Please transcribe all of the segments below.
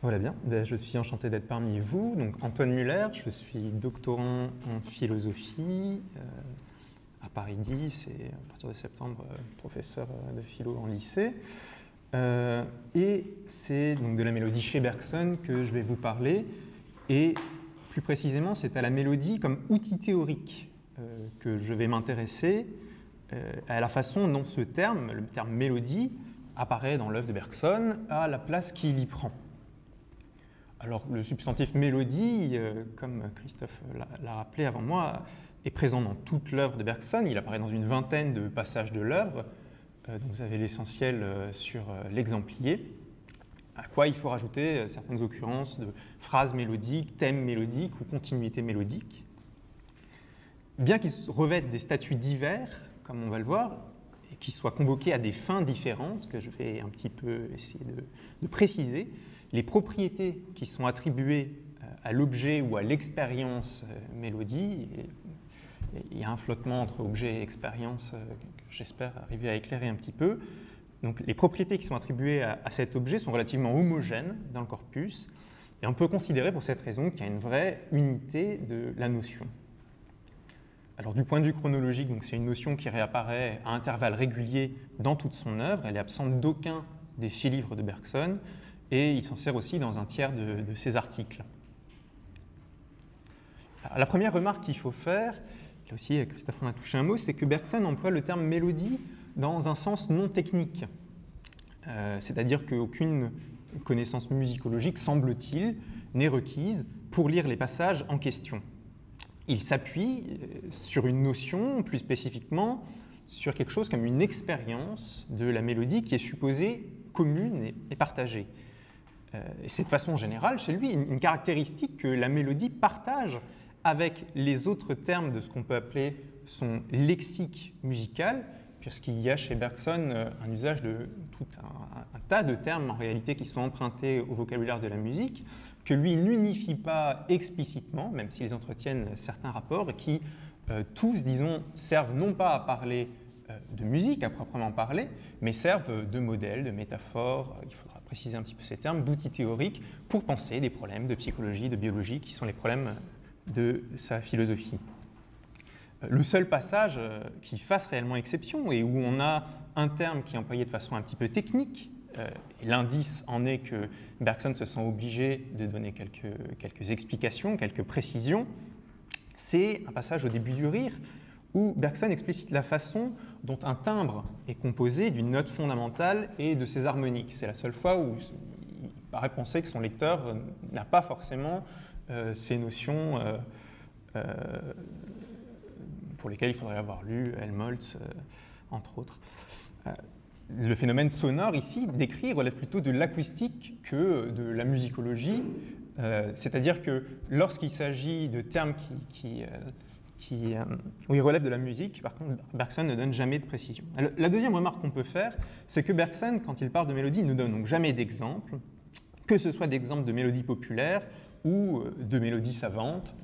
Voilà bien, je suis enchanté d'être parmi vous. Donc Antoine Muller, je suis doctorant en philosophie à Paris 10 et à partir de septembre professeur de philo en lycée. Et c'est donc de la mélodie chez Bergson que je vais vous parler. Et plus précisément, c'est à la mélodie comme outil théorique que je vais m'intéresser, à la façon dont ce terme, le terme mélodie, apparaît dans l'œuvre de Bergson, à la place qu'il y prend. Alors, le substantif mélodie, comme Christophe l'a rappelé avant moi, est présent dans toute l'œuvre de Bergson. Il apparaît dans une vingtaine de passages de l'œuvre. Donc, vous avez l'essentiel sur l'exemplier, à quoi il faut rajouter certaines occurrences de phrases mélodiques, thèmes mélodiques ou continuités mélodiques. Bien qu'ils revêtent des statuts divers, comme on va le voir, et qu'ils soient convoqués à des fins différentes, que je vais un petit peu essayer de préciser, les propriétés qui sont attribuées à l'objet ou à l'expérience mélodie, il y a un flottement entre objet et expérience que j'espère arriver à éclairer un petit peu. Donc les propriétés qui sont attribuées à cet objet sont relativement homogènes dans le corpus, et on peut considérer pour cette raison qu'il y a une vraie unité de la notion. Alors du point de vue chronologique, c'est une notion qui réapparaît à intervalles réguliers dans toute son œuvre. Elle est absente d'aucun des 6 livres de Bergson, et il s'en sert aussi dans un tiers de ses articles. Alors, la première remarque qu'il faut faire, là aussi Christophe en a touché un mot, c'est que Bergson emploie le terme mélodie dans un sens non technique. C'est-à-dire qu'aucune connaissance musicologique, semble-t-il, n'est requise pour lire les passages en question. Il s'appuie sur une notion, plus spécifiquement, sur quelque chose comme une expérience de la mélodie qui est supposée commune et partagée. Et c'est de façon générale, chez lui, une caractéristique que la mélodie partage avec les autres termes de ce qu'on peut appeler son lexique musical, puisqu'il y a chez Bergson un usage de tout un tas de termes en réalité qui sont empruntés au vocabulaire de la musique, que lui n'unifie pas explicitement, même s'ils entretiennent certains rapports, et qui tous, disons, servent non pas à parler de musique à proprement parler, mais servent de modèles, de métaphores, il faudra préciser un petit peu ces termes, d'outils théoriques pour penser des problèmes de psychologie, de biologie, qui sont les problèmes de sa philosophie. Le seul passage qui fasse réellement exception et où on a un terme qui est employé de façon un petit peu technique, et l'indice en est que Bergson se sent obligé de donner quelques explications, quelques précisions, c'est un passage au début du Rire, où Bergson explicite la façon dont un timbre est composé d'une note fondamentale et de ses harmoniques. C'est la seule fois où il paraît penser que son lecteur n'a pas forcément ces notions pour lesquelles il faudrait avoir lu Helmholtz, entre autres. Le phénomène sonore ici décrit relève plutôt de l'acoustique que de la musicologie, c'est-à-dire que lorsqu'il s'agit de termes où il relève de la musique, par contre, Bergson ne donne jamais de précision. La deuxième remarque qu'on peut faire, c'est que Bergson, quand il parle de mélodie, ne donne donc jamais d'exemple, que ce soit d'exemples de mélodies populaires ou de mélodies savantes.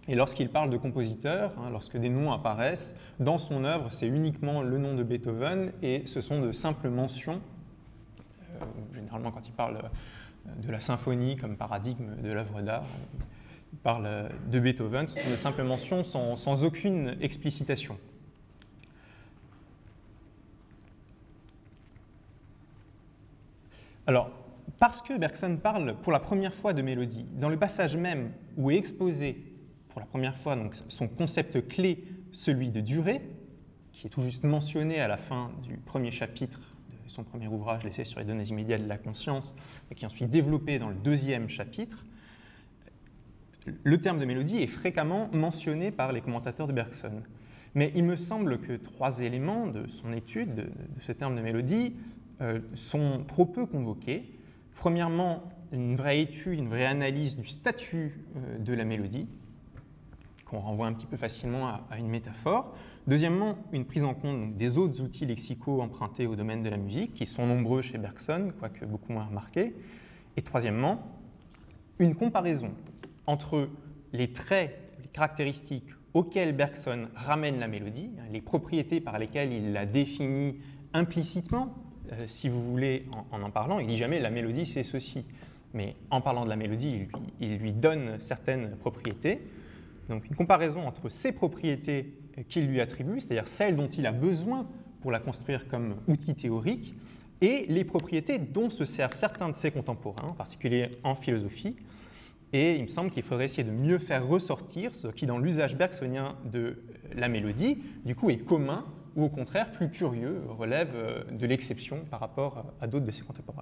Et lorsqu'il parle de compositeurs, lorsque des noms apparaissent, dans son œuvre, c'est uniquement le nom de Beethoven et ce sont de simples mentions. Généralement, quand il parle de la symphonie comme paradigme de l'œuvre d'art, il parle de Beethoven, ce sont de simples mentions sans aucune explicitation. Alors, parce que Bergson parle pour la première fois de mélodie, dans le passage même où est exposé pour la première fois donc, son concept clé, celui de durée, qui est tout juste mentionné à la fin du premier chapitre de son premier ouvrage, L'essai sur les données immédiates de la conscience, et qui est ensuite développé dans le deuxième chapitre, le terme de mélodie est fréquemment mentionné par les commentateurs de Bergson. Mais il me semble que 3 éléments de son étude de ce terme de mélodie sont trop peu convoqués. Premièrement, une vraie étude, une vraie analyse du statut de la mélodie, qu'on renvoie un petit peu facilement à une métaphore. Deuxièmement, une prise en compte donc, des autres outils lexicaux empruntés au domaine de la musique, qui sont nombreux chez Bergson, quoique beaucoup moins remarqués. Et troisièmement, une comparaison entre les traits, les caractéristiques auxquelles Bergson ramène la mélodie, les propriétés par lesquelles il la définit implicitement, si vous voulez, en parlant. Il ne dit jamais « la mélodie, c'est ceci ». mais en parlant de la mélodie, il lui donne certaines propriétés. Donc une comparaison entre ces propriétés qu'il lui attribue, c'est-à-dire celles dont il a besoin pour la construire comme outil théorique, et les propriétés dont se servent certains de ses contemporains, en particulier en philosophie. Et il me semble qu'il faudrait essayer de mieux faire ressortir ce qui, dans l'usage bergsonien de la mélodie, du coup est commun ou au contraire plus curieux, relève de l'exception par rapport à d'autres de ses contemporains.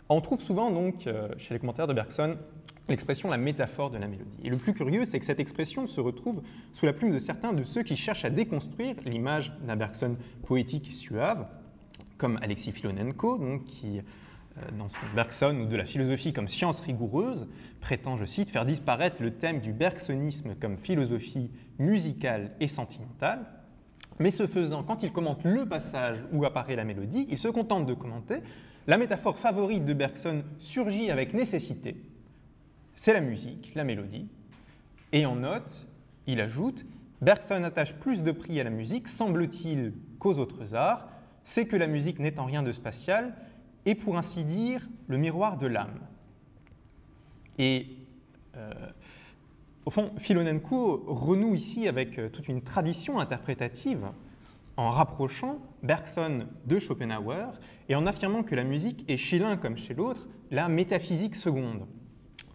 On trouve souvent donc chez les commentaires de Bergson l'expression la métaphore de la mélodie. Et le plus curieux, c'est que cette expression se retrouve sous la plume de certains de ceux qui cherchent à déconstruire l'image d'un Bergson poétique et suave, comme Alexis Filonenko, donc, qui, dans son Bergson ou de la philosophie comme science rigoureuse, prétend, je cite, faire disparaître le thème du bergsonisme comme philosophie musicale et sentimentale. Mais ce faisant, quand il commente le passage où apparaît la mélodie, il se contente de commenter « La métaphore favorite de Bergson surgit avec nécessité. C'est la musique, la mélodie. » Et en note, il ajoute « Bergson attache plus de prix à la musique, semble-t-il, qu'aux autres arts. C'est que la musique n'est en rien de spatial et, pour ainsi dire, le miroir de l'âme. » Et au fond, Filonenko renoue ici avec toute une tradition interprétative en rapprochant Bergson de Schopenhauer et en affirmant que la musique est chez l'un comme chez l'autre la métaphysique seconde.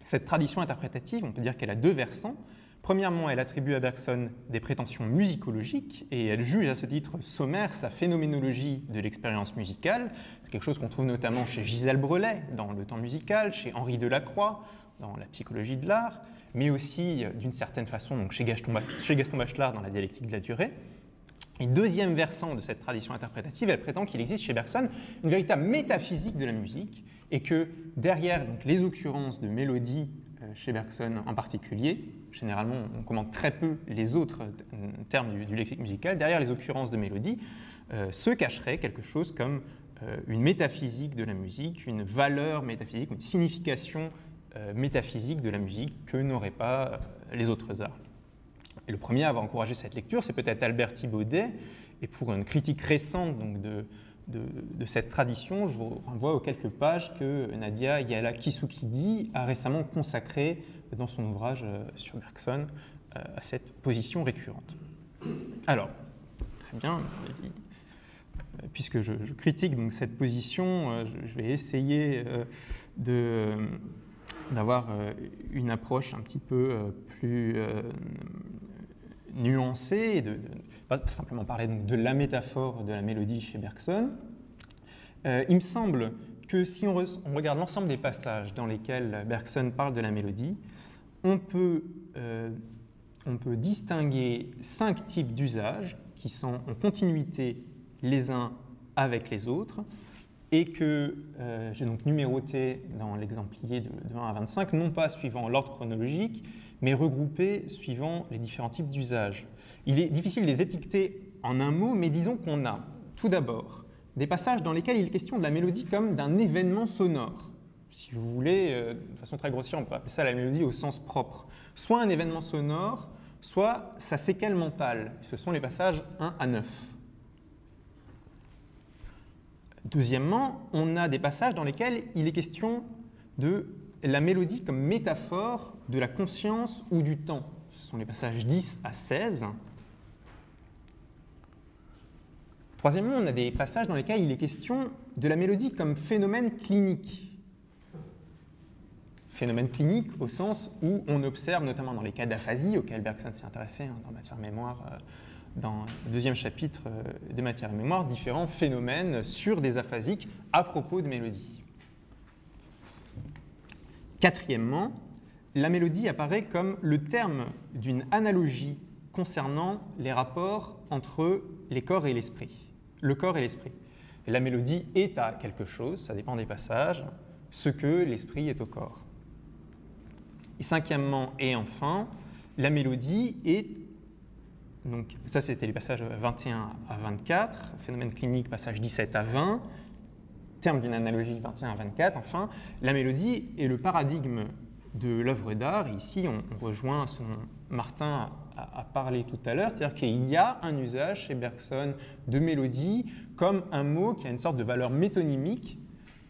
Cette tradition interprétative, on peut dire qu'elle a deux versants. Premièrement, elle attribue à Bergson des prétentions musicologiques et elle juge à ce titre sommaire sa phénoménologie de l'expérience musicale. C'est quelque chose qu'on trouve notamment chez Gisèle Brelet dans Le temps musical, chez Henri Delacroix dans La psychologie de l'art, mais aussi d'une certaine façon donc chez Gaston Bachelard dans La dialectique de la durée. Et deuxième versant de cette tradition interprétative, elle prétend qu'il existe chez Bergson une véritable métaphysique de la musique et que derrière donc, les occurrences de mélodies chez Bergson en particulier, généralement on commente très peu les autres termes du lexique musical, derrière les occurrences de mélodies se cacherait quelque chose comme une métaphysique de la musique, une valeur métaphysique, une signification métaphysique de la musique que n'auraient pas les autres arts. Et le premier à avoir encouragé cette lecture, c'est peut-être Albert Thibaudet, et pour une critique récente donc, de cette tradition, je vous renvoie aux quelques pages que Nadia Yala Kisukidi a récemment consacrées dans son ouvrage sur Bergson à cette position récurrente. Alors, très bien, puisque je critique donc cette position, je vais essayer d'avoir une approche un petit peu plus nuancée, et pas simplement parler donc de la métaphore de la mélodie chez Bergson. Il me semble que si on regarde l'ensemble des passages dans lesquels Bergson parle de la mélodie, on peut distinguer 5 types d'usages qui sont en continuité les uns avec les autres, et que j'ai donc numéroté dans l'exemplier de 1 à 25, non pas suivant l'ordre chronologique, mais regroupés suivant les différents types d'usages. Il est difficile de les étiqueter en un mot, mais disons qu'on a, tout d'abord, des passages dans lesquels il est question de la mélodie comme d'un événement sonore. Si vous voulez, de façon très grossière, on peut appeler ça la mélodie au sens propre. Soit un événement sonore, soit sa séquelle mentale. Ce sont les passages 1 à 9. Deuxièmement, on a des passages dans lesquels il est question de la mélodie comme métaphore de la conscience ou du temps. Ce sont les passages 10 à 16. Troisièmement, on a des passages dans lesquels il est question de la mélodie comme phénomène clinique. Phénomène clinique au sens où on observe, notamment dans les cas d'aphasie, auxquels Bergson s'est intéressé dans Matière Mémoire, dans le deuxième chapitre de Matière et Mémoire, différents phénomènes sur des aphasiques à propos de mélodies. Quatrièmement, la mélodie apparaît comme le terme d'une analogie concernant les rapports entre les corps et l'esprit. Le corps et l'esprit. La mélodie est à quelque chose, ça dépend des passages, ce que l'esprit est au corps. Et cinquièmement et enfin, la mélodie est, donc ça c'était les passages 21 à 24, phénomène clinique, passage 17 à 20, terme d'une analogie 21 à 24, enfin, la mélodie est le paradigme de l'œuvre d'art, et ici on rejoint ce dont Martin a parlé tout à l'heure, c'est-à-dire qu'il y a un usage chez Bergson de mélodie comme un mot qui a une sorte de valeur métonymique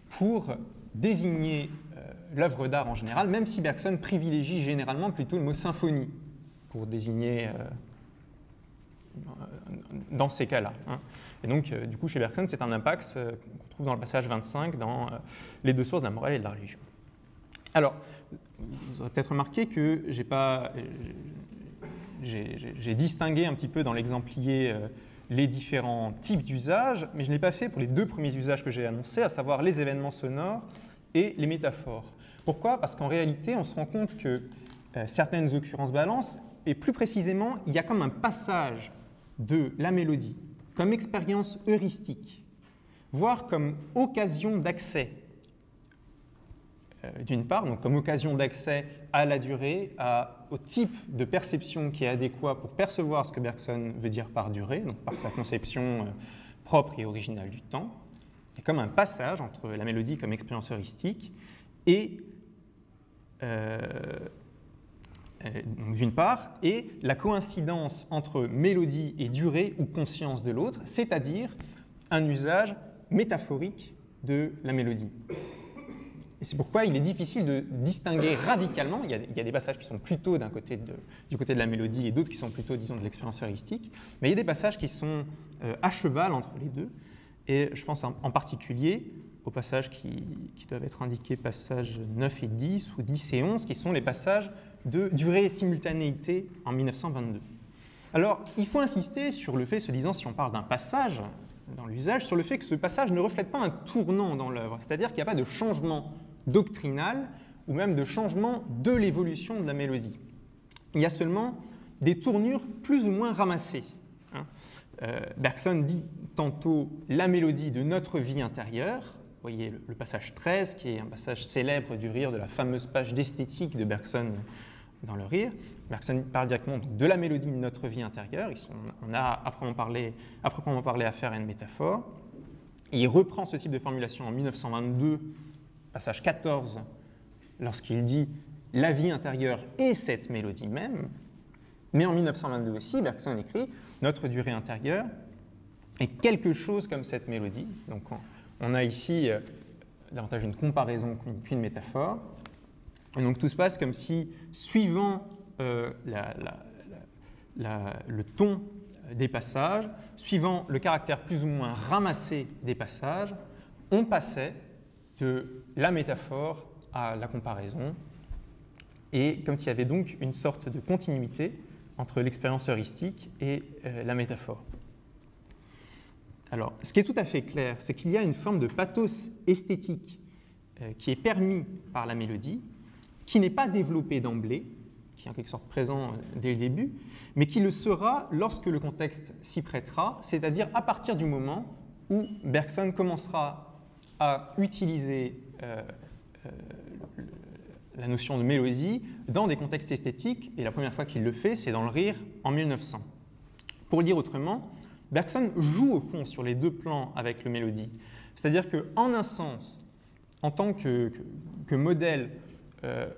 pour désigner l'œuvre d'art en général, même si Bergson privilégie généralement plutôt le mot symphonie pour désigner dans ces cas-là. Hein. Et donc, du coup, chez Bergson, c'est un impact qu'on trouve dans le passage 25, dans les deux sources de la morale et de la religion. Alors, vous aurez peut-être remarqué que j'ai distingué un petit peu dans l'exemplier les différents types d'usages, mais je ne l'ai pas fait pour les deux premiers usages que j'ai annoncés, à savoir les événements sonores et les métaphores. Pourquoi? Parce qu'en réalité, on se rend compte que certaines occurrences balancent, et plus précisément, il y a comme un passage de la mélodie, comme expérience heuristique, voire comme occasion d'accès, d'une part, donc comme occasion d'accès à la durée, au type de perception qui est adéquat pour percevoir ce que Bergson veut dire par durée, donc par sa conception propre et originale du temps, et comme un passage entre la mélodie comme expérience heuristique et d'une part, et la coïncidence entre mélodie et durée ou conscience de l'autre, c'est-à-dire un usage métaphorique de la mélodie. Et c'est pourquoi il est difficile de distinguer radicalement. Il y a des passages qui sont plutôt du côté de la mélodie et d'autres qui sont plutôt, disons, de l'expérience heuristique. Mais il y a des passages qui sont à cheval entre les deux. Et je pense en particulier aux passages qui doivent être indiqués, passages 9 et 10 ou 10 et 11, qui sont les passages de durée et simultanéité en 1922. Alors, il faut insister sur le fait, se disant, si on parle d'un passage dans l'usage, sur le fait que ce passage ne reflète pas un tournant dans l'œuvre, c'est-à-dire qu'il n'y a pas de changement doctrinal ou même de changement de l'évolution de la mélodie. Il y a seulement des tournures plus ou moins ramassées. Bergson dit tantôt la mélodie de notre vie intérieure. Vous voyez le passage 13, qui est un passage célèbre du rire, de la fameuse page d'esthétique de Bergson dans le rire. Bergson parle directement de la mélodie de notre vie intérieure. On a à proprement parler affaire à une métaphore. Et il reprend ce type de formulation en 1922, passage 14, lorsqu'il dit « la vie intérieure est cette mélodie même ». Mais en 1922 aussi, Bergson écrit « notre durée intérieure est quelque chose comme cette mélodie ». Donc on a ici davantage une comparaison qu'une métaphore. Et donc tout se passe comme si, suivant le ton des passages, suivant le caractère plus ou moins ramassé des passages, on passait de la métaphore à la comparaison, et comme s'il y avait donc une sorte de continuité entre l'expérience heuristique et la métaphore. Alors, ce qui est tout à fait clair, c'est qu'il y a une forme de pathos esthétique qui est permis par la mélodie, qui n'est pas développé d'emblée, qui est en quelque sorte présent dès le début, mais qui le sera lorsque le contexte s'y prêtera, c'est-à-dire à partir du moment où Bergson commencera à utiliser la notion de mélodie dans des contextes esthétiques, et la première fois qu'il le fait, c'est dans le rire en 1900. Pour le dire autrement, Bergson joue au fond sur les deux plans avec le mélodie. C'est-à-dire qu'en un sens, en tant que modèle,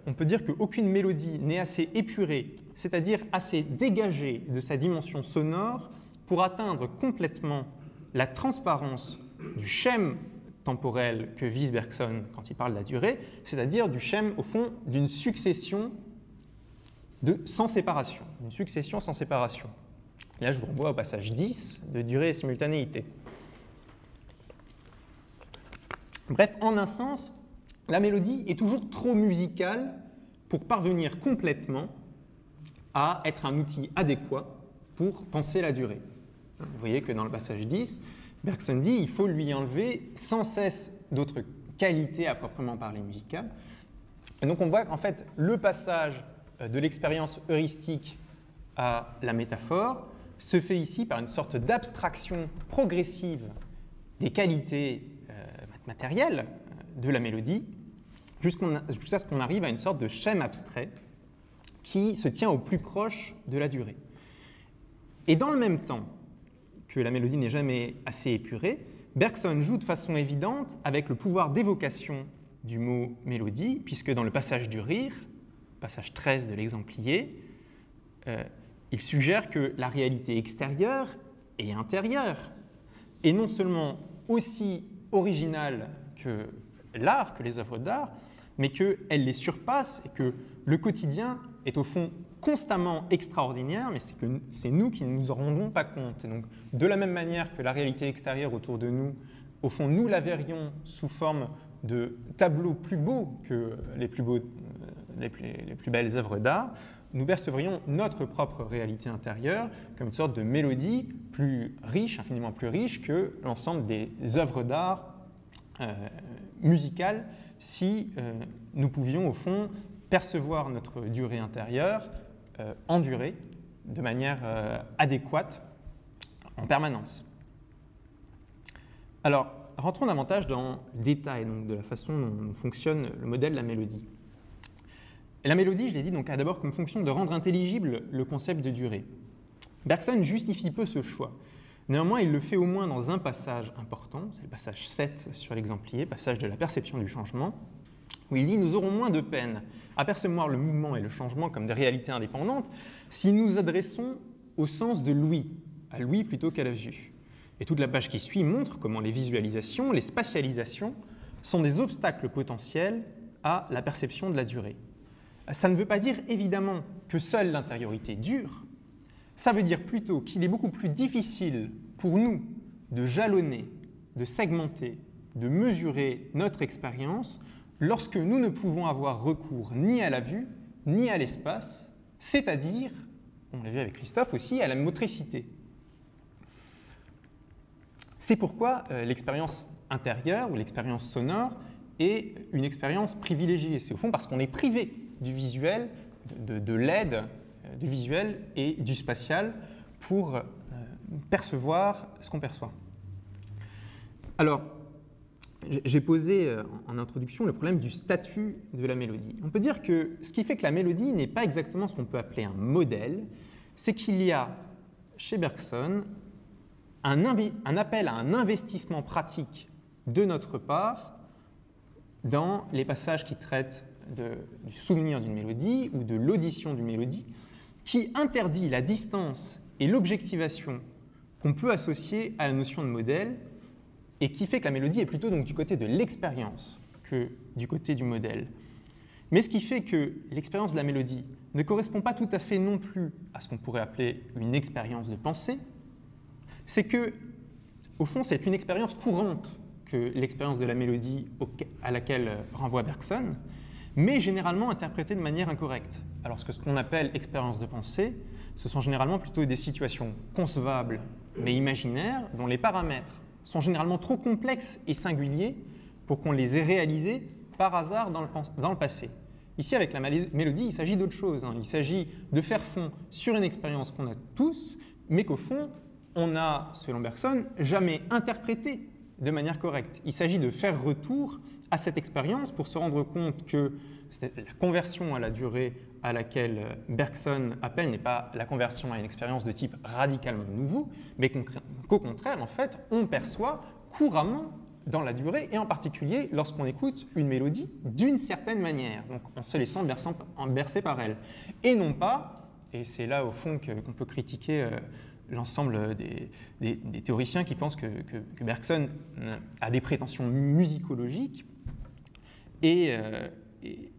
on peut dire qu'aucune mélodie n'est assez épurée, c'est-à-dire assez dégagée de sa dimension sonore pour atteindre complètement la transparence du schème temporel que vise Bergson quand il parle de la durée, c'est-à-dire du schème, au fond, d'une succession sans séparation, une succession sans séparation. Là, je vous renvoie au passage 10 de durée et simultanéité. Bref, en un sens, la mélodie est toujours trop musicale pour parvenir complètement à être un outil adéquat pour penser la durée. Vous voyez que dans le passage 10, Bergson dit qu'il faut lui enlever sans cesse d'autres qualités à proprement parler musicales. Et donc on voit qu'en fait, le passage de l'expérience heuristique à la métaphore se fait ici par une sorte d'abstraction progressive des qualités matérielles de la mélodie, jusqu'à ce qu'on arrive à une sorte de schème abstrait qui se tient au plus proche de la durée. Et dans le même temps que la mélodie n'est jamais assez épurée, Bergson joue de façon évidente avec le pouvoir d'évocation du mot mélodie, puisque dans le passage du rire, passage 13 de l'exemplier, il suggère que la réalité extérieure et intérieure est non seulement aussi originale que l'art, que les œuvres d'art, mais qu'elle les surpasse et que le quotidien est au fond constamment extraordinaire, mais c'est nous qui ne nous en rendons pas compte. Et donc, de la même manière que la réalité extérieure autour de nous, au fond, nous la verrions sous forme de tableaux plus beaux que les plus belles œuvres d'art, nous percevrions notre propre réalité intérieure comme une sorte de mélodie plus riche, infiniment plus riche que l'ensemble des œuvres d'art musicales si nous pouvions, au fond, percevoir notre durée intérieure en durée, de manière adéquate, en permanence. Alors, rentrons davantage dans le détail donc, de la façon dont fonctionne le modèle de la mélodie. Et la mélodie, je l'ai dit, donc, a d'abord comme fonction de rendre intelligible le concept de durée. Bergson justifie peu ce choix. Néanmoins, il le fait au moins dans un passage important, c'est le passage 7 sur l'exemplier, passage de la perception du changement, où il dit « Nous aurons moins de peine à percevoir le mouvement et le changement comme des réalités indépendantes si nous nous adressons au sens de l'ouïe, à l'ouïe plutôt qu'à la vue. » Et toute la page qui suit montre comment les visualisations, les spatialisations sont des obstacles potentiels à la perception de la durée. Ça ne veut pas dire évidemment que seule l'intériorité dure, ça veut dire plutôt qu'il est beaucoup plus difficile pour nous de jalonner, de segmenter, de mesurer notre expérience lorsque nous ne pouvons avoir recours ni à la vue, ni à l'espace, c'est-à-dire, on l'a vu avec Christophe aussi, à la motricité. C'est pourquoi l'expérience intérieure ou l'expérience sonore est une expérience privilégiée. C'est au fond parce qu'on est privé du visuel, de l'aide du visuel et du spatial pour percevoir ce qu'on perçoit. Alors, j'ai posé en introduction le problème du statut de la mélodie. On peut dire que ce qui fait que la mélodie n'est pas exactement ce qu'on peut appeler un modèle, c'est qu'il y a chez Bergson un appel à un investissement pratique de notre part dans les passages qui traitent du souvenir d'une mélodie ou de l'audition d'une mélodie, qui interdit la distance et l'objectivation qu'on peut associer à la notion de modèle et qui fait que la mélodie est plutôt donc du côté de l'expérience que du côté du modèle. Mais ce qui fait que l'expérience de la mélodie ne correspond pas tout à fait non plus à ce qu'on pourrait appeler une expérience de pensée, c'est que, au fond, c'est une expérience courante que l'expérience de la mélodie à laquelle renvoie Bergson, mais généralement interprétée de manière incorrecte. Alors que ce qu'on appelle expérience de pensée, ce sont généralement plutôt des situations concevables mais imaginaires, dont les paramètres sont généralement trop complexes et singuliers pour qu'on les ait réalisés par hasard dans le passé. Ici, avec la mélodie, il s'agit d'autre chose. Il s'agit de faire fond sur une expérience qu'on a tous, mais qu'au fond, on n'a, selon Bergson, jamais interprété de manière correcte. Il s'agit de faire retour à cette expérience pour se rendre compte que la conversion à la durée à laquelle Bergson appelle n'est pas la conversion à une expérience de type radicalement nouveau, mais qu'au contraire, en fait, on perçoit couramment dans la durée, et en particulier lorsqu'on écoute une mélodie d'une certaine manière, donc en se laissant bercer par elle. Et non pas, et c'est là au fond qu'on peut critiquer l'ensemble des théoriciens qui pensent que Bergson a des prétentions musicologiques, et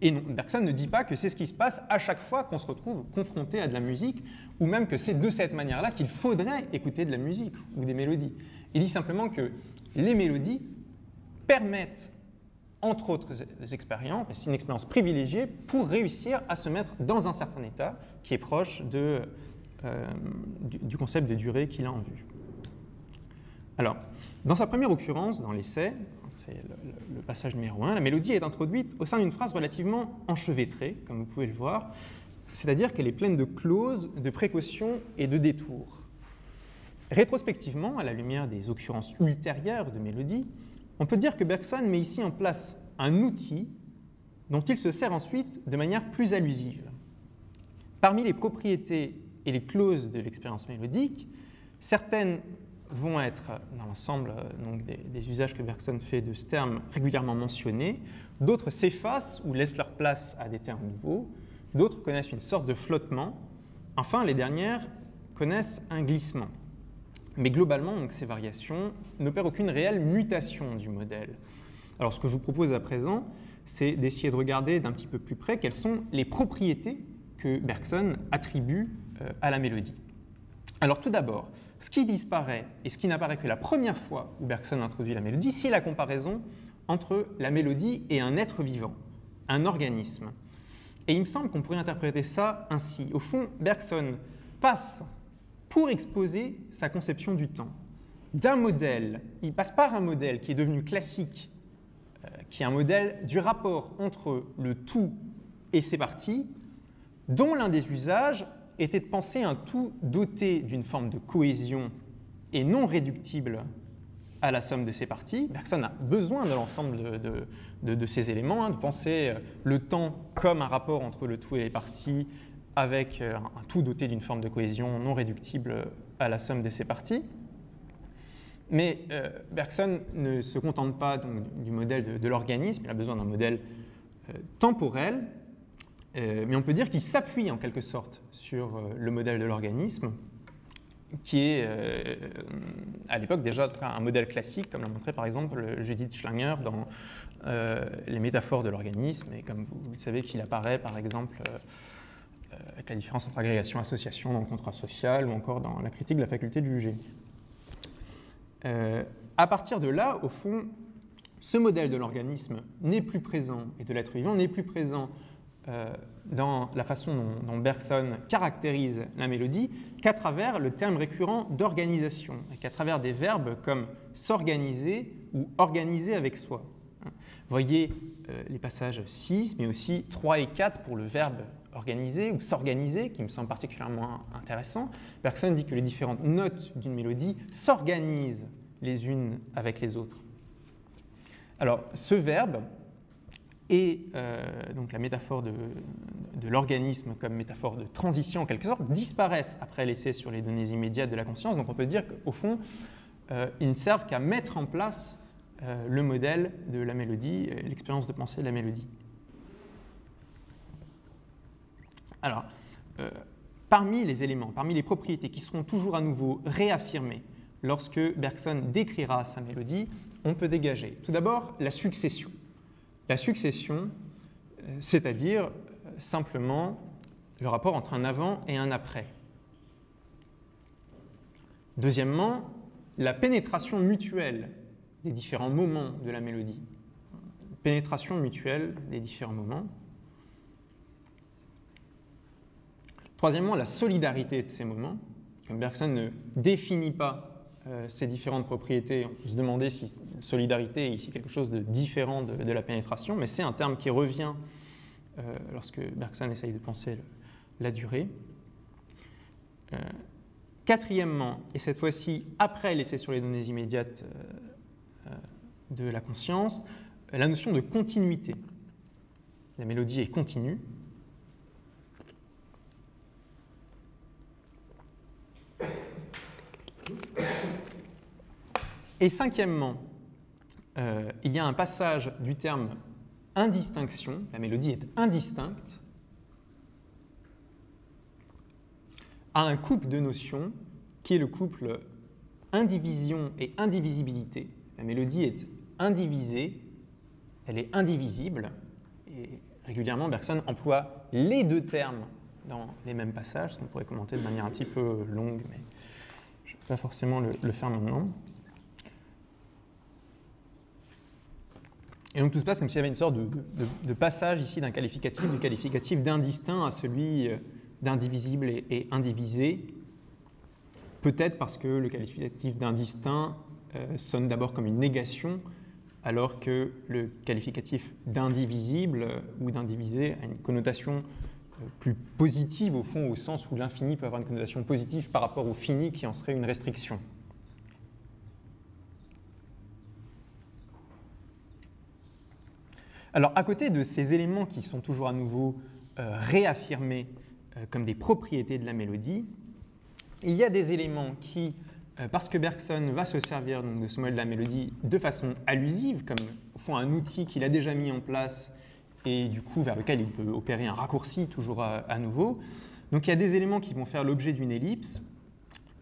non, Bergson ne dit pas que c'est ce qui se passe à chaque fois qu'on se retrouve confronté à de la musique, ou même que c'est de cette manière-là qu'il faudrait écouter de la musique ou des mélodies. Il dit simplement que les mélodies permettent, entre autres expériences, c'est une expérience privilégiée pour réussir à se mettre dans un certain état qui est proche du concept de durée qu'il a en vue. Alors, dans sa première occurrence, dans l'essai, c'est le passage numéro 1, la mélodie est introduite au sein d'une phrase relativement enchevêtrée, comme vous pouvez le voir, c'est-à-dire qu'elle est pleine de clauses, de précautions et de détours. Rétrospectivement, à la lumière des occurrences ultérieures de mélodie, on peut dire que Bergson met ici en place un outil dont il se sert ensuite de manière plus allusive. Parmi les propriétés et les clauses de l'expérience mélodique, certaines vont être, dans l'ensemble des usages que Bergson fait de ce terme régulièrement mentionnés, d'autres s'effacent ou laissent leur place à des termes nouveaux, d'autres connaissent une sorte de flottement, enfin les dernières connaissent un glissement. Mais globalement, donc, ces variations n'opèrent aucune réelle mutation du modèle. Alors ce que je vous propose à présent, c'est d'essayer de regarder d'un petit peu plus près quelles sont les propriétés que Bergson attribue à la mélodie. Alors tout d'abord, ce qui disparaît et ce qui n'apparaît que la première fois où Bergson introduit la mélodie, c'est la comparaison entre la mélodie et un être vivant, un organisme. Et il me semble qu'on pourrait interpréter ça ainsi. Au fond, Bergson passe, pour exposer sa conception du temps, d'un modèle, il passe par un modèle qui est devenu classique, qui est un modèle du rapport entre le tout et ses parties, dont l'un des usages était de penser un tout doté d'une forme de cohésion et non réductible à la somme de ses parties. Bergson a besoin de l'ensemble de ces éléments, de penser le temps comme un rapport entre le tout et les parties, avec un tout doté d'une forme de cohésion non réductible à la somme de ses parties. Mais Bergson ne se contente pas donc, du modèle de l'organisme, il a besoin d'un modèle temporel, mais on peut dire qu'il s'appuie en quelque sorte sur le modèle de l'organisme, qui est à l'époque déjà un modèle classique, comme l'a montré par exemple Judith Schlanger dans les métaphores de l'organisme, et comme vous le savez qu'il apparaît par exemple avec la différence entre agrégation et association dans le contrat social, ou encore dans la critique de la faculté de juger. À partir de là, au fond, ce modèle de l'organisme n'est plus présent, et de l'être vivant n'est plus présent dans la façon dont Bergson caractérise la mélodie qu'à travers le terme récurrent d'organisation, et qu'à travers des verbes comme s'organiser ou organiser avec soi. Vous voyez les passages 6, mais aussi 3 et 4 pour le verbe organiser ou s'organiser, qui me semble particulièrement intéressant. Bergson dit que les différentes notes d'une mélodie s'organisent les unes avec les autres. Alors, ce verbe et donc la métaphore de l'organisme comme métaphore de transition en quelque sorte disparaissent après l'essai sur les données immédiates de la conscience. Donc on peut dire qu'au fond, ils ne servent qu'à mettre en place le modèle de la mélodie, l'expérience de pensée de la mélodie. Alors, parmi les éléments, parmi les propriétés qui seront toujours à nouveau réaffirmées lorsque Bergson décrira sa mélodie, on peut dégager tout d'abord la succession. La succession, c'est-à-dire simplement le rapport entre un avant et un après. Deuxièmement, la pénétration mutuelle des différents moments de la mélodie. Pénétration mutuelle des différents moments. Troisièmement, la solidarité de ces moments. Comme Bergson ne définit pas ces différentes propriétés, on peut se demander si solidarité est ici quelque chose de différent de la pénétration, mais c'est un terme qui revient lorsque Bergson essaye de penser la durée. Quatrièmement, et cette fois-ci après l'essai sur les données immédiates de la conscience, la notion de continuité. La mélodie est continue. Et cinquièmement, il y a un passage du terme indistinction, la mélodie est indistincte, à un couple de notions qui est le couple indivision et indivisibilité. La mélodie est indivisée, elle est indivisible, et régulièrement Bergson emploie les deux termes dans les mêmes passages, ce qu'on pourrait commenter de manière un petit peu longue, mais je ne vais pas forcément le faire maintenant. Et donc tout se passe comme s'il y avait une sorte de passage ici d'un qualificatif, du qualificatif d'indistinct à celui d'indivisible et indivisé, peut-être parce que le qualificatif d'indistinct sonne d'abord comme une négation, alors que le qualificatif d'indivisible ou d'indivisé a une connotation plus positive au fond, au sens où l'infini peut avoir une connotation positive par rapport au fini qui en serait une restriction. Alors, à côté de ces éléments qui sont toujours à nouveau réaffirmés comme des propriétés de la mélodie, il y a des éléments qui, parce que Bergson va se servir donc, de ce modèle de la mélodie de façon allusive, comme au fond un outil qu'il a déjà mis en place et du coup vers lequel il peut opérer un raccourci toujours à nouveau. Donc il y a des éléments qui vont faire l'objet d'une ellipse,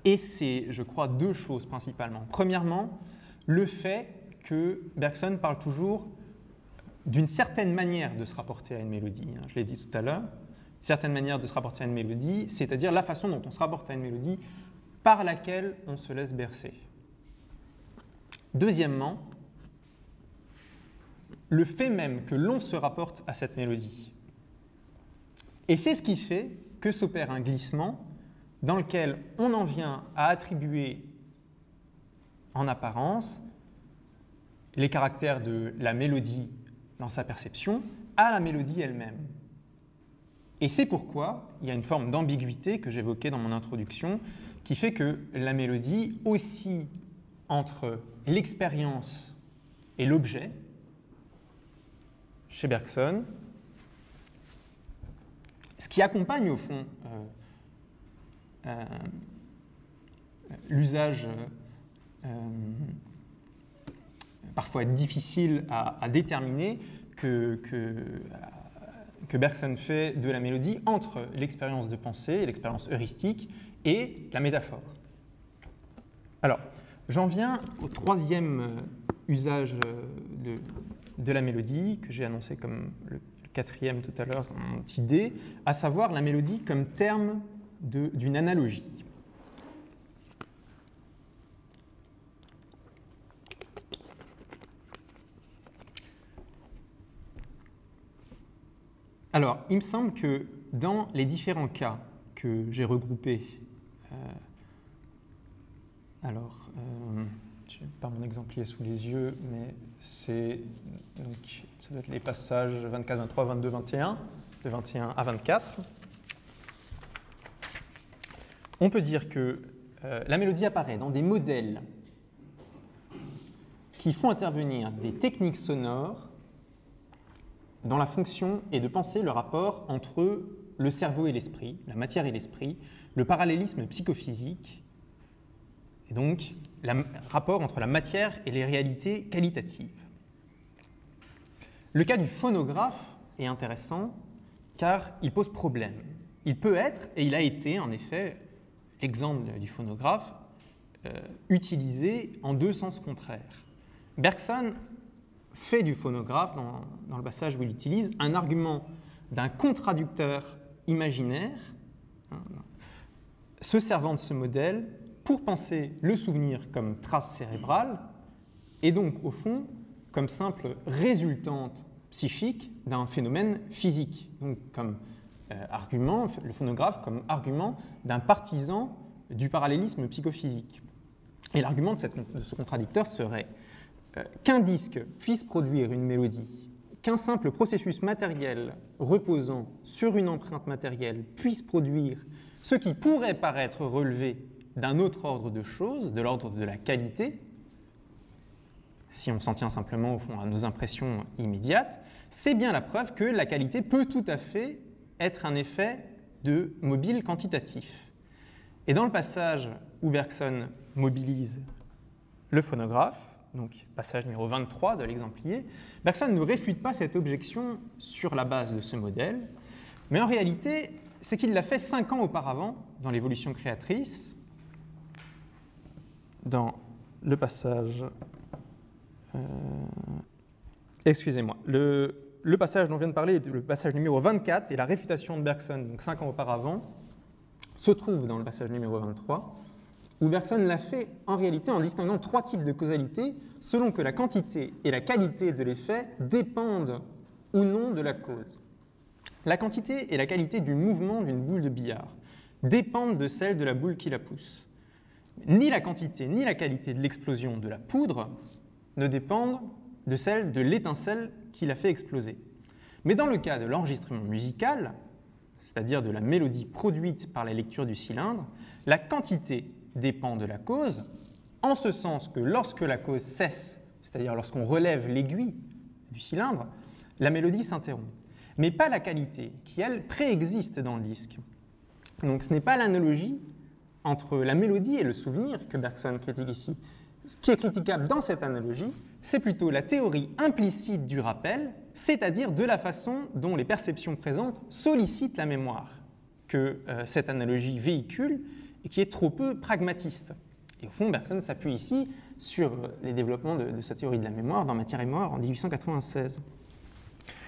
et c'est, je crois, deux choses principalement. Premièrement, le fait que Bergson parle toujours d'une certaine manière de se rapporter à une mélodie. Je l'ai dit tout à l'heure, certaine manière de se rapporter à une mélodie, c'est-à-dire la façon dont on se rapporte à une mélodie par laquelle on se laisse bercer. Deuxièmement, le fait même que l'on se rapporte à cette mélodie. Et c'est ce qui fait que s'opère un glissement dans lequel on en vient à attribuer en apparence les caractères de la mélodie dans sa perception à la mélodie elle-même. Et c'est pourquoi il y a une forme d'ambiguïté que j'évoquais dans mon introduction qui fait que la mélodie oscille entre l'expérience et l'objet chez Bergson, ce qui accompagne au fond l'usage parfois difficile à déterminer que Bergson fait de la mélodie entre l'expérience de pensée, l'expérience heuristique et la métaphore. Alors, j'en viens au troisième usage de la mélodie, que j'ai annoncé comme le quatrième tout à l'heure, en idée, à savoir la mélodie comme terme d'une analogie. Alors, il me semble que dans les différents cas que j'ai regroupés, je n'ai pas mon exemplaire sous les yeux, mais ça doit être les passages 24, 23, 22, 21, de 21 à 24. On peut dire que la mélodie apparaît dans des modèles qui font intervenir des techniques sonores dont la fonction est de penser le rapport entre le cerveau et l'esprit, la matière et l'esprit, le parallélisme psychophysique, et donc le rapport entre la matière et les réalités qualitatives. Le cas du phonographe est intéressant car il pose problème. Il peut être, et il a été en effet, l'exemple du phonographe, utilisé en deux sens contraires. Bergson fait du phonographe, dans le passage où il utilise, un argument d'un contradicteur imaginaire, se servant de ce modèle pour penser le souvenir comme trace cérébrale, et donc, au fond, comme simple résultante psychique d'un phénomène physique, donc comme argument, le phonographe comme argument d'un partisan du parallélisme psychophysique. Et l'argument de ce contradicteur serait qu'un disque puisse produire une mélodie, qu'un simple processus matériel reposant sur une empreinte matérielle puisse produire ce qui pourrait paraître relevé d'un autre ordre de choses, de l'ordre de la qualité, si on s'en tient simplement au fond à nos impressions immédiates, c'est bien la preuve que la qualité peut tout à fait être un effet de mobile quantitatif. Et dans le passage où Bergson mobilise le phonographe, donc passage numéro 23 de l'exemplier, Bergson ne réfute pas cette objection sur la base de ce modèle, mais en réalité, c'est qu'il l'a fait 5 ans auparavant dans l'évolution créatrice, dans le passage... excusez-moi, le passage dont on vient de parler, le passage numéro 24, et la réfutation de Bergson, donc 5 ans auparavant, se trouve dans le passage numéro 23, où Bergson l'a fait en réalité en distinguant 3 types de causalité selon que la quantité et la qualité de l'effet dépendent ou non de la cause. La quantité et la qualité du mouvement d'une boule de billard dépendent de celle de la boule qui la pousse. Ni la quantité ni la qualité de l'explosion de la poudre ne dépendent de celle de l'étincelle qui la fait exploser. Mais dans le cas de l'enregistrement musical, c'est-à-dire de la mélodie produite par la lecture du cylindre, la quantité dépend de la cause, en ce sens que lorsque la cause cesse, c'est-à-dire lorsqu'on relève l'aiguille du cylindre, la mélodie s'interrompt. Mais pas la qualité, qui, elle, préexiste dans le disque. Donc ce n'est pas l'analogie entre la mélodie et le souvenir que Bergson critique ici. Ce qui est critiquable dans cette analogie, c'est plutôt la théorie implicite du rappel, c'est-à-dire de la façon dont les perceptions présentes sollicitent la mémoire, que cette analogie véhicule et qui est trop peu pragmatiste. Et au fond, Bergson s'appuie ici sur les développements de sa théorie de la mémoire dans Matière et Mémoire en 1896.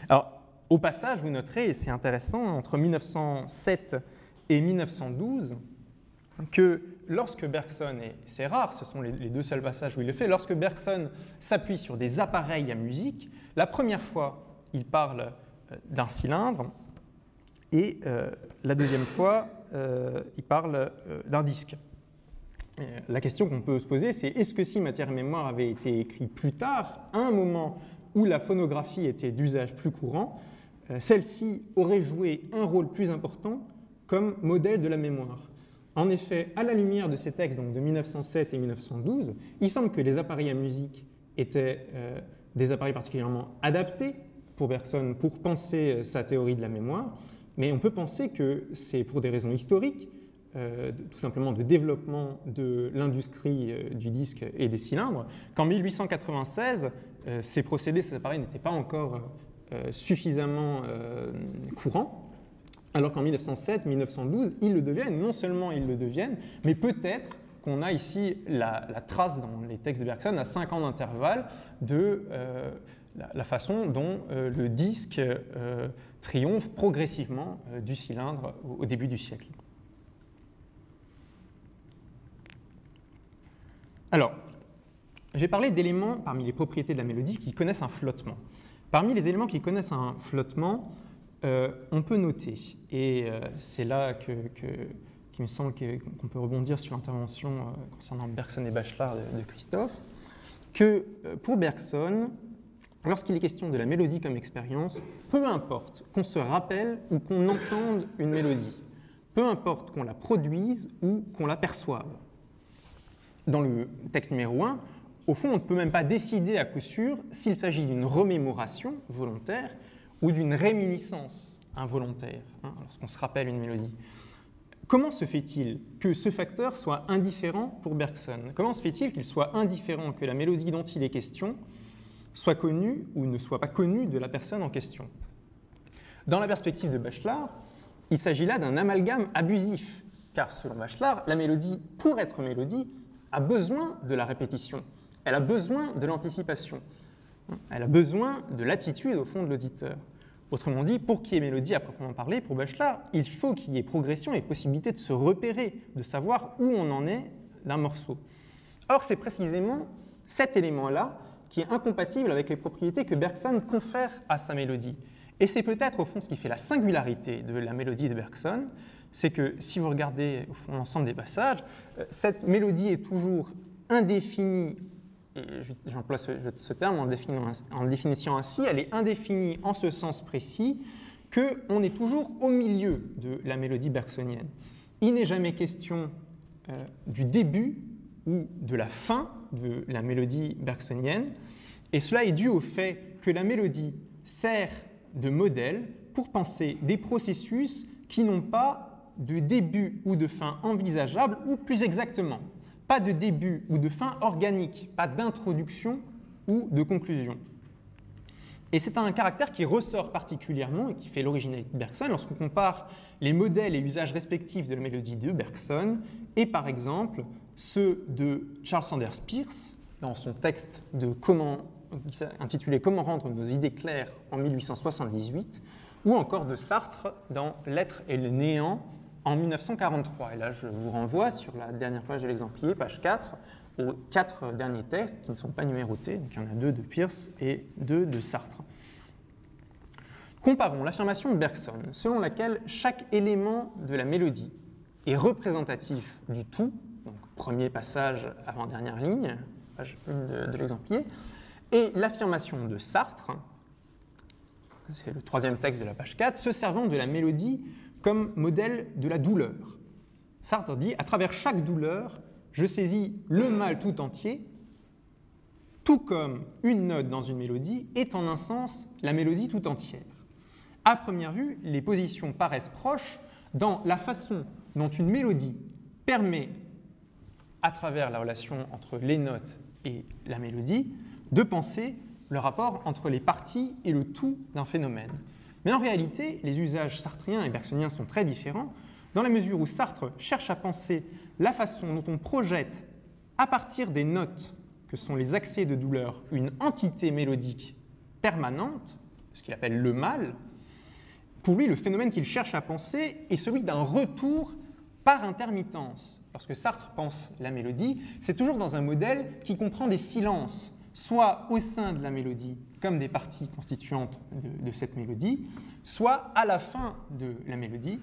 Alors, au passage, vous noterez, et c'est intéressant, entre 1907 et 1912, que lorsque Bergson, et c'est rare, ce sont les deux seuls passages où il le fait, lorsque Bergson s'appuie sur des appareils à musique, la première fois, il parle d'un cylindre, et la deuxième fois, il parle d'un disque. La question qu'on peut se poser, c'est est-ce que si Matière et Mémoire avait été écrit plus tard, à un moment où la phonographie était d'usage plus courant, celle-ci aurait joué un rôle plus important comme modèle de la mémoire. En effet, à la lumière de ces textes, donc de 1907 et 1912, il semble que les appareils à musique étaient des appareils particulièrement adaptés pour Bergson pour penser sa théorie de la mémoire, mais on peut penser que c'est pour des raisons historiques, tout simplement de développement de l'industrie du disque et des cylindres, qu'en 1896, ces procédés, ces appareils n'étaient pas encore suffisamment courants, alors qu'en 1907, 1912, ils le deviennent. Non seulement ils le deviennent, mais peut-être qu'on a ici la trace dans les textes de Bergson à 5 ans d'intervalle de la façon dont le disque triomphe progressivement du cylindre au début du siècle. Alors, j'ai parlé d'éléments parmi les propriétés de la mélodie qui connaissent un flottement. Parmi les éléments qui connaissent un flottement, on peut noter, et c'est là qu'il me semble qu'on peut rebondir sur l'intervention concernant Bergson et Bachelard de Christophe, que pour Bergson, lorsqu'il est question de la mélodie comme expérience, peu importe qu'on se rappelle ou qu'on entende une mélodie, peu importe qu'on la produise ou qu'on la perçoive. Dans le texte numéro 1, au fond, on ne peut même pas décider à coup sûr s'il s'agit d'une remémoration volontaire ou d'une réminiscence involontaire, lorsqu'on se rappelle une mélodie. Comment se fait-il que ce facteur soit indifférent pour Bergson? Comment se fait-il qu'il soit indifférent que la mélodie dont il est question soit connue ou ne soit pas connue de la personne en question? Dans la perspective de Bachelard, il s'agit là d'un amalgame abusif, car selon Bachelard, la mélodie, pour être mélodie, a besoin de la répétition, elle a besoin de l'anticipation, elle a besoin de l'attitude au fond de l'auditeur. Autrement dit, pour qu'il y ait mélodie à proprement parler, pour Bachelard, il faut qu'il y ait progression et possibilité de se repérer, de savoir où on en est d'un morceau. Or, c'est précisément cet élément-là qui est incompatible avec les propriétés que Bergson confère à sa mélodie. Et c'est peut-être au fond ce qui fait la singularité de la mélodie de Bergson, c'est que si vous regardez au fond l'ensemble des passages, cette mélodie est toujours indéfinie, et j'emploie ce terme en définissant ainsi, elle est indéfinie en ce sens précis qu'on est toujours au milieu de la mélodie bergsonienne. Il n'est jamais question du début ou de la fin de la mélodie bergsonienne, et cela est dû au fait que la mélodie sert de modèle pour penser des processus qui n'ont pas de début ou de fin envisageable, ou plus exactement, pas de début ou de fin organique, pas d'introduction ou de conclusion. Et c'est un caractère qui ressort particulièrement et qui fait l'originalité de Bergson lorsqu'on compare les modèles et usages respectifs de la mélodie de Bergson et par exemple ceux de Charles Sanders Peirce dans son texte intitulé « Comment rendre nos idées claires » en 1878 ou encore de Sartre dans « L'être et le néant » en 1943. Et là, je vous renvoie sur la dernière page de l'exemplier, page 4, aux 4 derniers textes qui ne sont pas numérotés. Donc, il y en a 2 de Peirce et 2 de Sartre. Comparons l'affirmation de Bergson, selon laquelle chaque élément de la mélodie est représentatif du tout, donc premier passage avant-dernière ligne, page 1 de l'exemplier, et l'affirmation de Sartre, c'est le 3e texte de la page 4, se servant de la mélodie comme modèle de la douleur. Sartre dit « À travers chaque douleur, je saisis le mal tout entier, tout comme une note dans une mélodie est en un sens la mélodie tout entière. » À première vue, les positions paraissent proches dans la façon dont une mélodie permet, à travers la relation entre les notes et la mélodie, de penser le rapport entre les parties et le tout d'un phénomène. Mais en réalité, les usages sartriens et bergsoniens sont très différents, dans la mesure où Sartre cherche à penser la façon dont on projette, à partir des notes que sont les accès de douleur, une entité mélodique permanente, ce qu'il appelle le mal, pour lui, le phénomène qu'il cherche à penser est celui d'un retour par intermittence. Lorsque Sartre pense la mélodie, c'est toujours dans un modèle qui comprend des silences, soit au sein de la mélodie, comme des parties constituantes de cette mélodie, soit à la fin de la mélodie,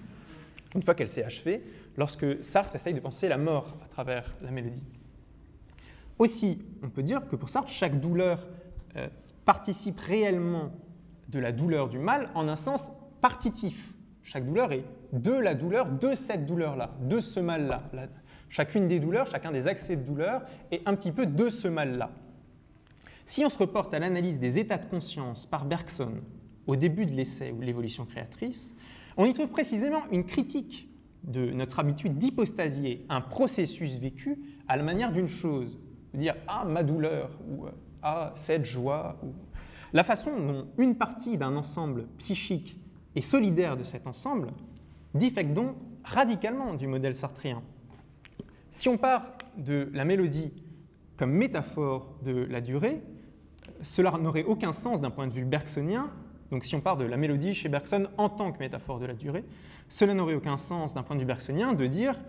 une fois qu'elle s'est achevée, lorsque Sartre essaye de penser la mort à travers la mélodie. Aussi, on peut dire que pour Sartre, chaque douleur participe réellement de la douleur du mal en un sens partitif. Chaque douleur est de la douleur, de cette douleur-là, de ce mal-là. Chacune des douleurs, chacun des accès de douleur est un petit peu de ce mal-là. Si on se reporte à l'analyse des états de conscience par Bergson au début de l'essai ou l'évolution créatrice, on y trouve précisément une critique de notre habitude d'hypostasier un processus vécu à la manière d'une chose, de dire « ah, ma douleur » ou « ah, cette joie ». La façon dont une partie d'un ensemble psychique est solidaire de cet ensemble diffère donc radicalement du modèle sartrien. Si on part de la mélodie comme métaphore de la durée, cela n'aurait aucun sens d'un point de vue bergsonien. Donc si on part de la mélodie chez Bergson en tant que métaphore de la durée, cela n'aurait aucun sens d'un point de vue bergsonien de dire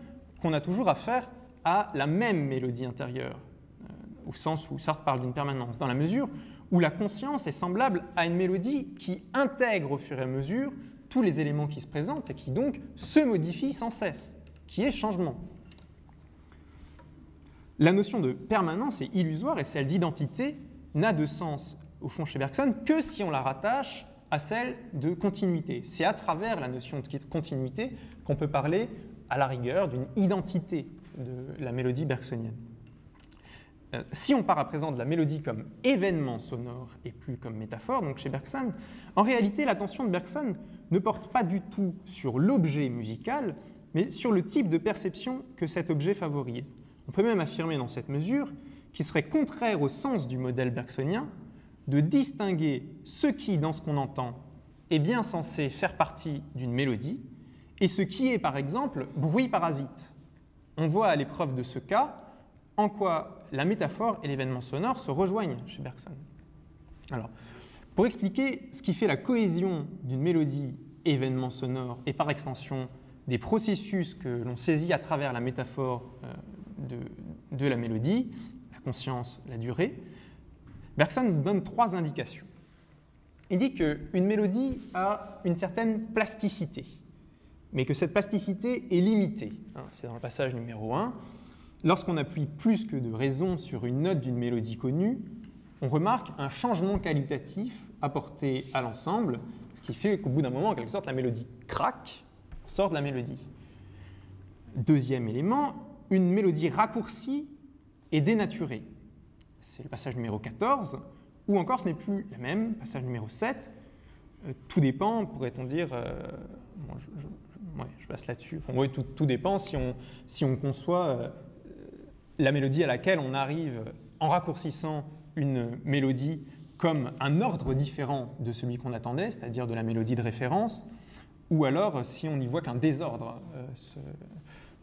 qu'on a toujours affaire à la même mélodie intérieure, au sens où Sartre parle d'une permanence, dans la mesure où la conscience est semblable à une mélodie qui intègre au fur et à mesure tous les éléments qui se présentent et qui donc se modifient sans cesse, qui est changement. La notion de permanence est illusoire et celle d'identité n'a de sens, au fond, chez Bergson, que si on la rattache à celle de continuité. C'est à travers la notion de continuité qu'on peut parler, à la rigueur, d'une identité de la mélodie bergsonienne. Si on part à présent de la mélodie comme événement sonore et plus comme métaphore, donc chez Bergson, en réalité, l'attention de Bergson ne porte pas du tout sur l'objet musical, mais sur le type de perception que cet objet favorise. On peut même affirmer dans cette mesure qu'il serait contraire au sens du modèle bergsonien de distinguer ce qui, dans ce qu'on entend, est bien censé faire partie d'une mélodie et ce qui est, par exemple, bruit parasite. On voit à l'épreuve de ce cas en quoi la métaphore et l'événement sonore se rejoignent chez Bergson. Alors, pour expliquer ce qui fait la cohésion d'une mélodie événement sonore et par extension des processus que l'on saisit à travers la métaphore de la mélodie, la conscience, la durée, Bergson donne 3 indications. Il dit qu'une mélodie a une certaine plasticité, mais que cette plasticité est limitée. C'est dans le passage numéro 1. Lorsqu'on appuie plus que de raison sur une note d'une mélodie connue, on remarque un changement qualitatif apporté à l'ensemble, ce qui fait qu'au bout d'un moment, en quelque sorte, la mélodie craque, sort de la mélodie. Deuxième élément, une mélodie raccourcie et dénaturée. C'est le passage numéro 14, ou encore ce n'est plus la même, passage numéro 7. Tout dépend, pourrait-on dire, je passe là-dessus, enfin, oui, tout dépend si on conçoit la mélodie à laquelle on arrive en raccourcissant une mélodie comme un ordre différent de celui qu'on attendait, c'est-à-dire de la mélodie de référence, ou alors si on n'y voit qu'un désordre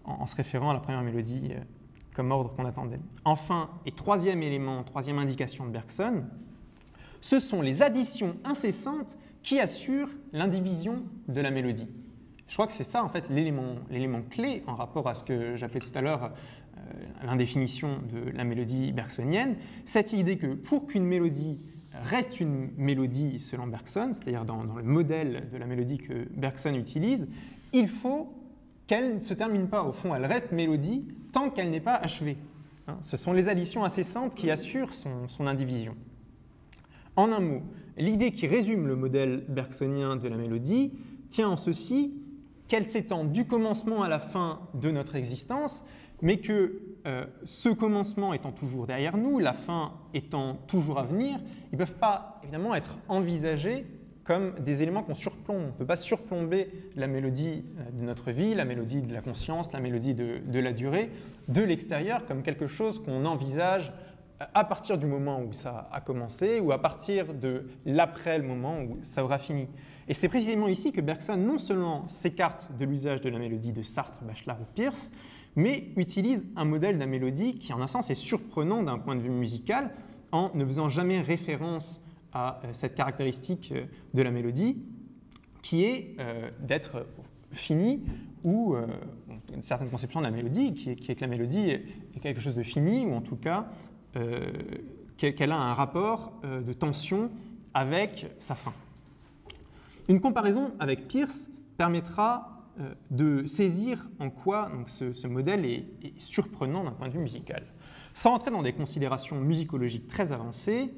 en se référant à la première mélodie comme ordre qu'on attendait. Enfin, et troisième élément, troisième indication de Bergson, ce sont les additions incessantes qui assurent l'indivision de la mélodie. Je crois que c'est ça, en fait, l'élément clé en rapport à ce que j'appelais tout à l'heure l'indéfinition de la mélodie bergsonienne, cette idée que pour qu'une mélodie reste une mélodie selon Bergson, c'est-à-dire dans le modèle de la mélodie que Bergson utilise, il faut qu'elle ne se termine pas. Au fond, elle reste mélodie tant qu'elle n'est pas achevée. Ce sont les additions incessantes qui assurent son indivision. En un mot, l'idée qui résume le modèle bergsonien de la mélodie tient en ceci qu'elle s'étend du commencement à la fin de notre existence, mais que ce commencement étant toujours derrière nous, la fin étant toujours à venir, ils ne peuvent pas évidemment être envisagés comme des éléments qu'on surplombe. On ne peut pas surplomber la mélodie de notre vie, la mélodie de la conscience, la mélodie de la durée, de l'extérieur comme quelque chose qu'on envisage à partir du moment où ça a commencé ou à partir de l'après le moment où ça aura fini. Et c'est précisément ici que Bergson non seulement s'écarte de l'usage de la mélodie de Sartre, Bachelard ou Peirce, mais utilise un modèle de la mélodie qui, en un sens, est surprenant d'un point de vue musical en ne faisant jamais référence à cette caractéristique de la mélodie qui est d'être finie ou une certaine conception de la mélodie qui est que la mélodie est quelque chose de fini ou en tout cas qu'elle a un rapport de tension avec sa fin. Une comparaison avec Peirce permettra de saisir en quoi donc, ce modèle est surprenant d'un point de vue musical. Sans entrer dans des considérations musicologiques très avancées,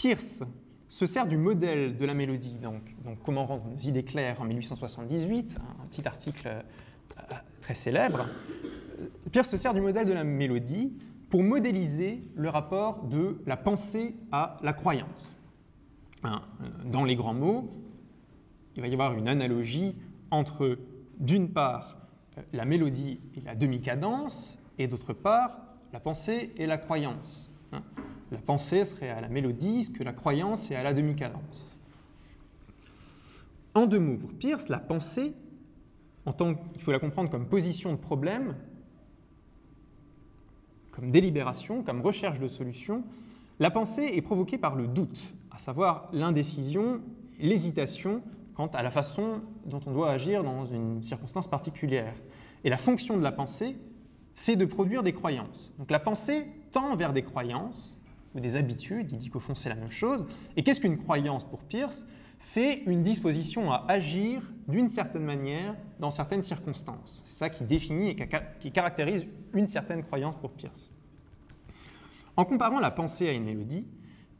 Peirce se sert du modèle de la mélodie, donc comment rendre nos idées claires en 1878, un petit article très célèbre. Peirce se sert du modèle de la mélodie pour modéliser le rapport de la pensée à la croyance. Dans les grands mots, il va y avoir une analogie entre, d'une part, la mélodie et la demi-cadence, et d'autre part, la pensée et la croyance. La pensée serait à la mélodie, ce que la croyance est à la demi-cadence. En deux mots, pour Peirce, la pensée, il faut la comprendre comme position de problème, comme délibération, comme recherche de solution. La pensée est provoquée par le doute, à savoir l'indécision, l'hésitation quant à la façon dont on doit agir dans une circonstance particulière. Et la fonction de la pensée, c'est de produire des croyances. Donc la pensée tend vers des croyances ou des habitudes, il dit qu'au fond c'est la même chose. Et qu'est-ce qu'une croyance pour Peirce? C'est une disposition à agir d'une certaine manière dans certaines circonstances. C'est ça qui définit et qui caractérise une certaine croyance pour Peirce. En comparant la pensée à une mélodie,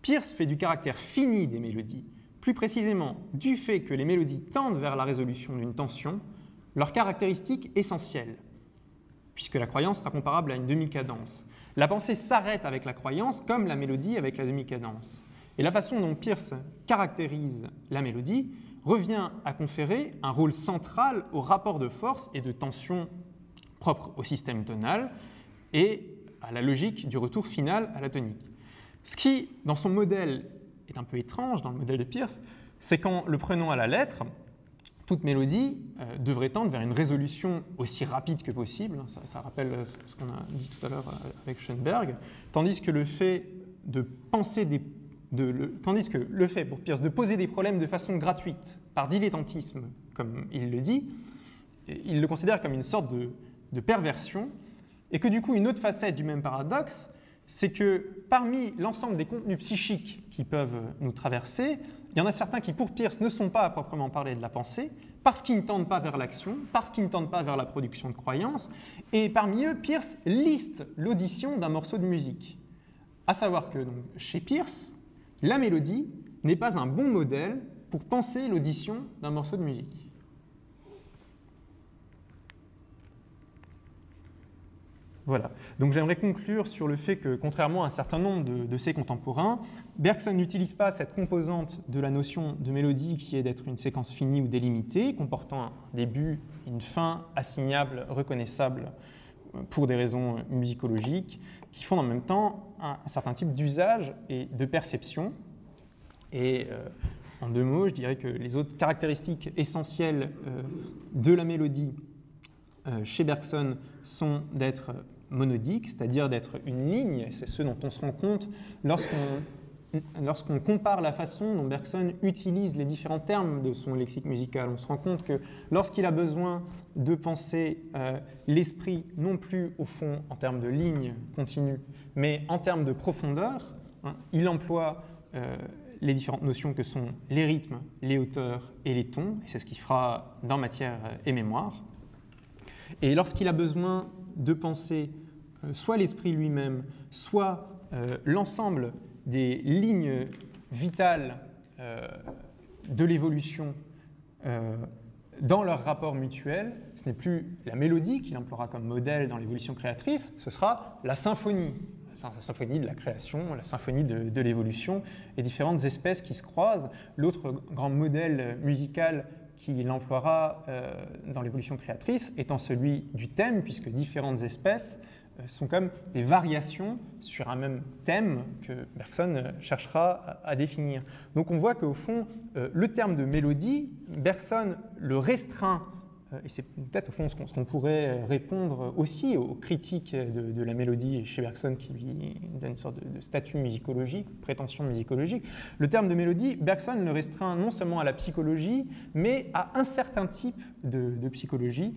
Peirce fait du caractère fini des mélodies, plus précisément du fait que les mélodies tendent vers la résolution d'une tension, leur caractéristique essentielle, puisque la croyance sera comparable à une demi-cadence. La pensée s'arrête avec la croyance comme la mélodie avec la demi-cadence. Et la façon dont Peirce caractérise la mélodie revient à conférer un rôle central au rapport de force et de tension propre au système tonal et à la logique du retour final à la tonique. Ce qui, dans son modèle, est un peu étrange, dans le modèle de Peirce, c'est qu'en le prenant à la lettre, toute mélodie devrait tendre vers une résolution aussi rapide que possible, ça rappelle ce qu'on a dit tout à l'heure avec Schoenberg, tandis que le fait de penser tandis que le fait pour Peirce de poser des problèmes de façon gratuite, par dilettantisme, comme il le dit, il le considère comme une sorte de perversion, et que du coup, une autre facette du même paradoxe, c'est que parmi l'ensemble des contenus psychiques qui peuvent nous traverser, il y en a certains qui, pour Peirce, ne sont pas à proprement parler de la pensée, parce qu'ils ne tendent pas vers l'action, parce qu'ils ne tendent pas vers la production de croyances, et parmi eux, Peirce liste l'audition d'un morceau de musique. À savoir que donc, chez Peirce, la mélodie n'est pas un bon modèle pour penser l'audition d'un morceau de musique. Voilà. Donc j'aimerais conclure sur le fait que, contrairement à un certain nombre de ses contemporains, Bergson n'utilise pas cette composante de la notion de mélodie qui est d'être une séquence finie ou délimitée, comportant un début, une fin assignable, reconnaissable pour des raisons musicologiques, qui font en même temps un certain type d'usage et de perception. Et en deux mots, je dirais que les autres caractéristiques essentielles de la mélodie chez Bergson sont d'être monodique, c'est-à-dire d'être une ligne, c'est ce dont on se rend compte lorsqu'on compare la façon dont Bergson utilise les différents termes de son lexique musical. On se rend compte que lorsqu'il a besoin de penser l'esprit non plus au fond en termes de ligne continue, mais en termes de profondeur, il emploie les différentes notions que sont les rythmes, les hauteurs et les tons, et c'est ce qu'il fera dans Matière et Mémoire. Et lorsqu'il a besoin de penser soit l'esprit lui-même, soit l'ensemble des lignes vitales de l'évolution dans leur rapport mutuel, ce n'est plus la mélodie qu'il emploiera comme modèle dans l'évolution créatrice, ce sera la symphonie de la création, la symphonie de l'évolution, et différentes espèces qui se croisent. L'autre grand modèle musical qu'il emploiera dans l'évolution créatrice étant celui du thème, puisque différentes espèces sont comme des variations sur un même thème que Bergson cherchera à définir. Donc on voit qu'au fond, le terme de mélodie, Bergson le restreint et c'est peut-être au fond ce qu'on pourrait répondre aussi aux critiques de la mélodie chez Bergson qui lui donne une sorte de statut musicologique, prétention musicologique. Le terme de mélodie, Bergson le restreint non seulement à la psychologie, mais à un certain type de psychologie,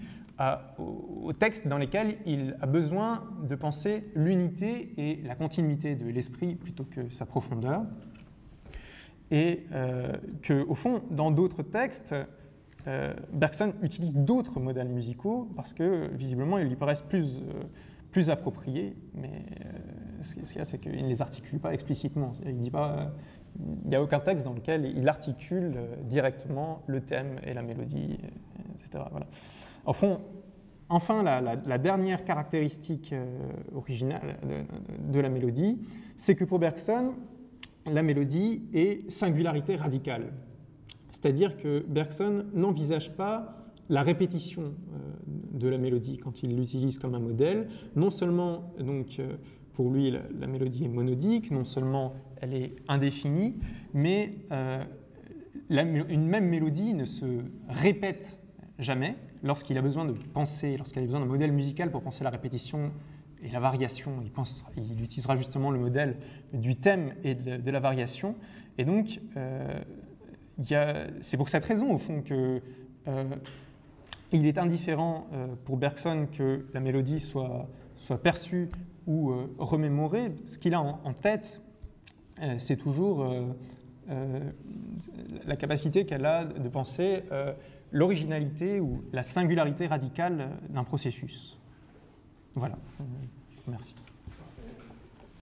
aux textes dans lesquels il a besoin de penser l'unité et la continuité de l'esprit plutôt que sa profondeur. Et qu'au fond, dans d'autres textes, Bergson utilise d'autres modèles musicaux parce que, visiblement, ils lui paraissent plus appropriés, mais ce qu'il y a, c'est qu'il ne les articule pas explicitement. Il dit pas, il n'y a aucun texte dans lequel il articule directement le thème et la mélodie, etc. Voilà. Enfin, la dernière caractéristique originale de la mélodie, c'est que pour Bergson, la mélodie est singularité radicale. C'est-à-dire que Bergson n'envisage pas la répétition de la mélodie quand il l'utilise comme un modèle. Non seulement, donc, pour lui, la mélodie est monodique, non seulement elle est indéfinie, mais une même mélodie ne se répète jamais. Lorsqu'il a besoin de penser, lorsqu'il a besoin d'un modèle musical pour penser la répétition et la variation, il utilisera justement le modèle du thème et de la variation. Et donc, c'est pour cette raison, au fond, qu'il est indifférent pour Bergson que la mélodie soit perçue ou remémorée. Ce qu'il a en tête, c'est toujours la capacité qu'elle a de penser l'originalité ou la singularité radicale d'un processus. Voilà. Merci.